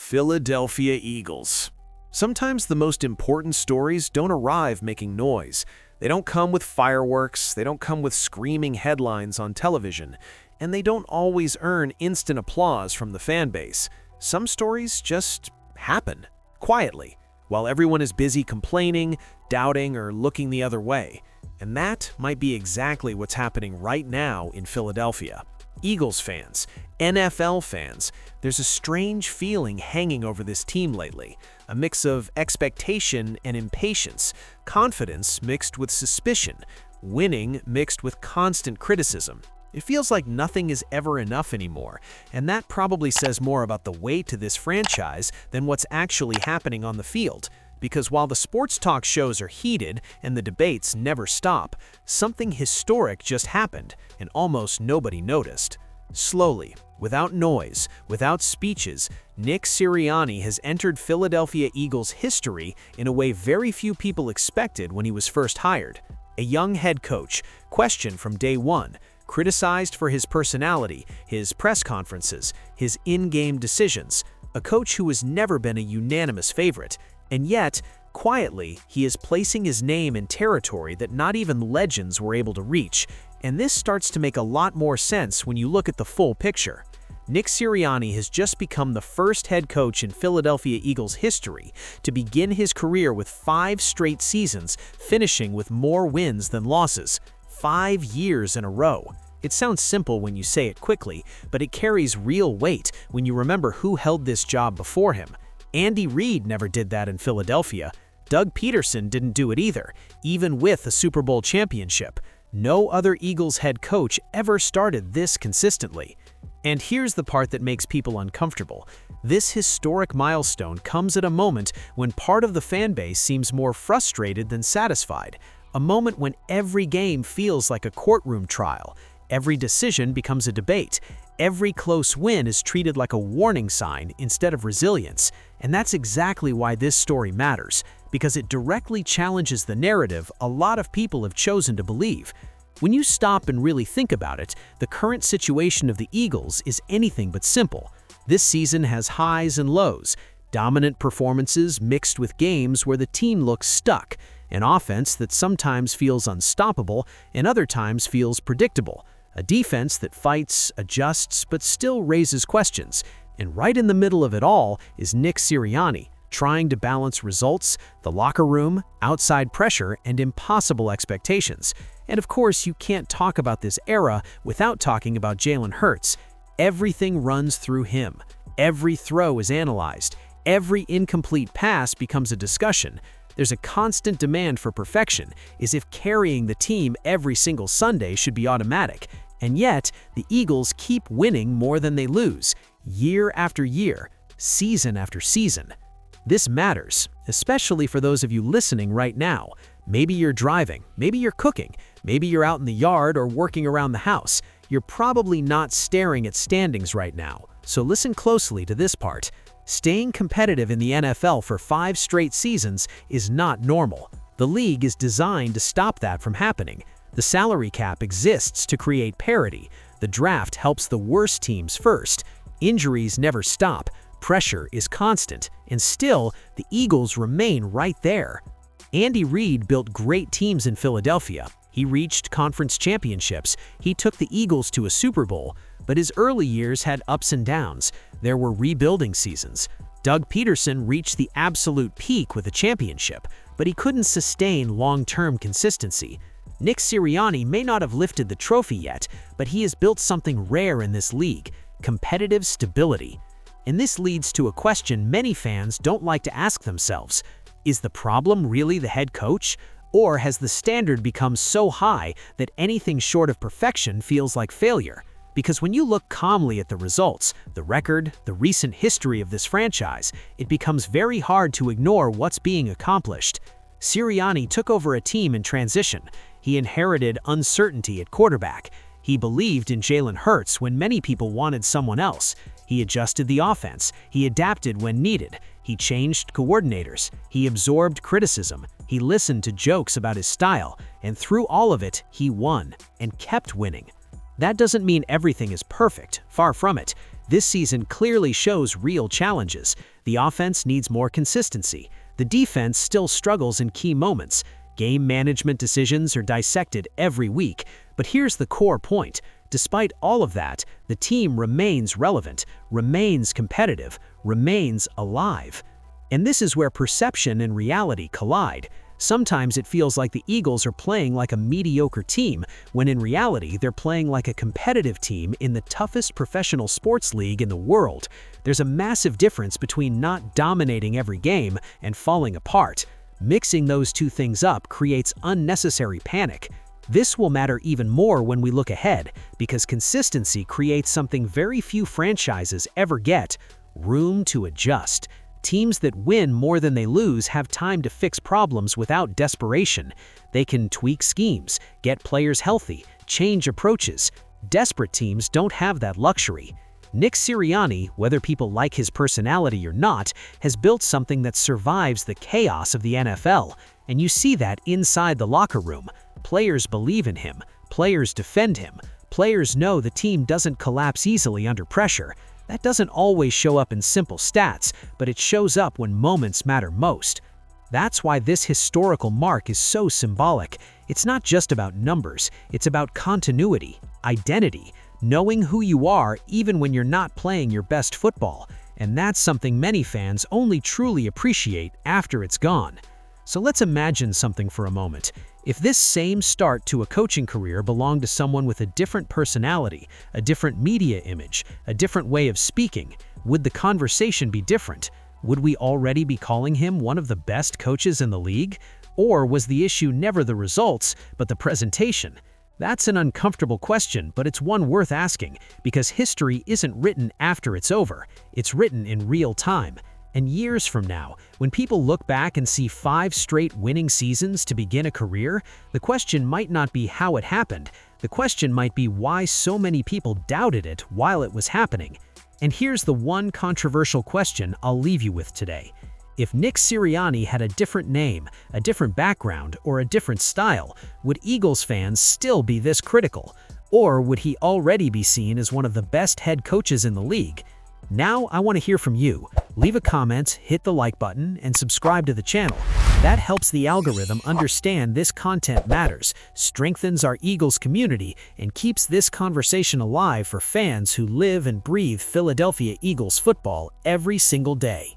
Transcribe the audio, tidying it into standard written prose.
Philadelphia Eagles. Sometimes the most important stories don't arrive making noise. They don't come with fireworks, they don't come with screaming headlines on television, and they don't always earn instant applause from the fan base. Some stories just happen, quietly, while everyone is busy complaining, doubting, or looking the other way. And that might be exactly what's happening right now in Philadelphia. Eagles fans, NFL fans, there's a strange feeling hanging over this team lately. A mix of expectation and impatience, confidence mixed with suspicion, winning mixed with constant criticism. It feels like nothing is ever enough anymore, and that probably says more about the weight to this franchise than what's actually happening on the field. Because while the sports talk shows are heated and the debates never stop, something historic just happened, and almost nobody noticed. Slowly, without noise, without speeches, Nick Sirianni has entered Philadelphia Eagles history in a way very few people expected when he was first hired. A young head coach, questioned from day one, criticized for his personality, his press conferences, his in-game decisions, a coach who has never been a unanimous favorite. And yet, quietly, he is placing his name in territory that not even legends were able to reach, and this starts to make a lot more sense when you look at the full picture. Nick Sirianni has just become the first head coach in Philadelphia Eagles history to begin his career with 5 straight seasons, finishing with more wins than losses. 5 years in a row. It sounds simple when you say it quickly, but it carries real weight when you remember who held this job before him. Andy Reid never did that in Philadelphia. Doug Peterson didn't do it either, even with a Super Bowl championship. No other Eagles head coach ever started this consistently. And here's the part that makes people uncomfortable. This historic milestone comes at a moment when part of the fan base seems more frustrated than satisfied. A moment when every game feels like a courtroom trial. Every decision becomes a debate. Every close win is treated like a warning sign instead of resilience. And that's exactly why this story matters, because it directly challenges the narrative a lot of people have chosen to believe. When you stop and really think about it, the current situation of the Eagles is anything but simple. This season has highs and lows, dominant performances mixed with games where the team looks stuck, an offense that sometimes feels unstoppable and other times feels predictable. A defense that fights, adjusts, but still raises questions. And right in the middle of it all is Nick Sirianni, trying to balance results, the locker room, outside pressure, and impossible expectations. And of course, you can't talk about this era without talking about Jalen Hurts. Everything runs through him. Every throw is analyzed. Every incomplete pass becomes a discussion. There's a constant demand for perfection, as if carrying the team every single Sunday should be automatic. And yet, the Eagles keep winning more than they lose, year after year, season after season. This matters, especially for those of you listening right now. Maybe you're driving, maybe you're cooking, maybe you're out in the yard or working around the house. You're probably not staring at standings right now, so listen closely to this part. Staying competitive in the NFL for 5 straight seasons is not normal. The league is designed to stop that from happening. The salary cap exists to create parity. The draft helps the worst teams first. Injuries never stop. Pressure is constant. And still, the Eagles remain right there. Andy Reid built great teams in Philadelphia. He reached conference championships. He took the Eagles to a Super Bowl. But his early years had ups and downs. There were rebuilding seasons. Doug Peterson reached the absolute peak with a championship, but he couldn't sustain long-term consistency. Nick Sirianni may not have lifted the trophy yet, but he has built something rare in this league: competitive stability. And this leads to a question many fans don't like to ask themselves. Is the problem really the head coach? Or has the standard become so high that anything short of perfection feels like failure? Because when you look calmly at the results, the record, the recent history of this franchise, it becomes very hard to ignore what's being accomplished. Sirianni took over a team in transition. He inherited uncertainty at quarterback. He believed in Jalen Hurts when many people wanted someone else. He adjusted the offense. He adapted when needed. He changed coordinators. He absorbed criticism. He listened to jokes about his style. And through all of it, he won and kept winning. That doesn't mean everything is perfect. Far from it. This season clearly shows real challenges. The offense needs more consistency. The defense still struggles in key moments. Game management decisions are dissected every week. But here's the core point. Despite all of that, the team remains relevant, remains competitive, remains alive. And this is where perception and reality collide. Sometimes it feels like the Eagles are playing like a mediocre team, when in reality they're playing like a competitive team in the toughest professional sports league in the world. There's a massive difference between not dominating every game and falling apart. Mixing those two things up creates unnecessary panic. This will matter even more when we look ahead, because consistency creates something very few franchises ever get: room to adjust. Teams that win more than they lose have time to fix problems without desperation. They can tweak schemes, get players healthy, change approaches. Desperate teams don't have that luxury. Nick Sirianni, whether people like his personality or not, has built something that survives the chaos of the NFL. And you see that inside the locker room. Players believe in him. Players defend him. Players know the team doesn't collapse easily under pressure. That doesn't always show up in simple stats, but it shows up when moments matter most. That's why this historical mark is so symbolic. It's not just about numbers, it's about continuity, identity, knowing who you are even when you're not playing your best football. And that's something many fans only truly appreciate after it's gone. So let's imagine something for a moment. If this same start to a coaching career belonged to someone with a different personality, a different media image, a different way of speaking, would the conversation be different? Would we already be calling him one of the best coaches in the league? Or was the issue never the results, but the presentation? That's an uncomfortable question, but it's one worth asking, because history isn't written after it's over. It's written in real time. And years from now, when people look back and see 5 straight winning seasons to begin a career, the question might not be how it happened. The question might be why so many people doubted it while it was happening. And here's the one controversial question I'll leave you with today. If Nick Sirianni had a different name, a different background, or a different style, would Eagles fans still be this critical? Or would he already be seen as one of the best head coaches in the league? Now I want to hear from you. Leave a comment, hit the like button, and subscribe to the channel. That helps the algorithm understand this content matters, strengthens our Eagles community, and keeps this conversation alive for fans who live and breathe Philadelphia Eagles football every single day.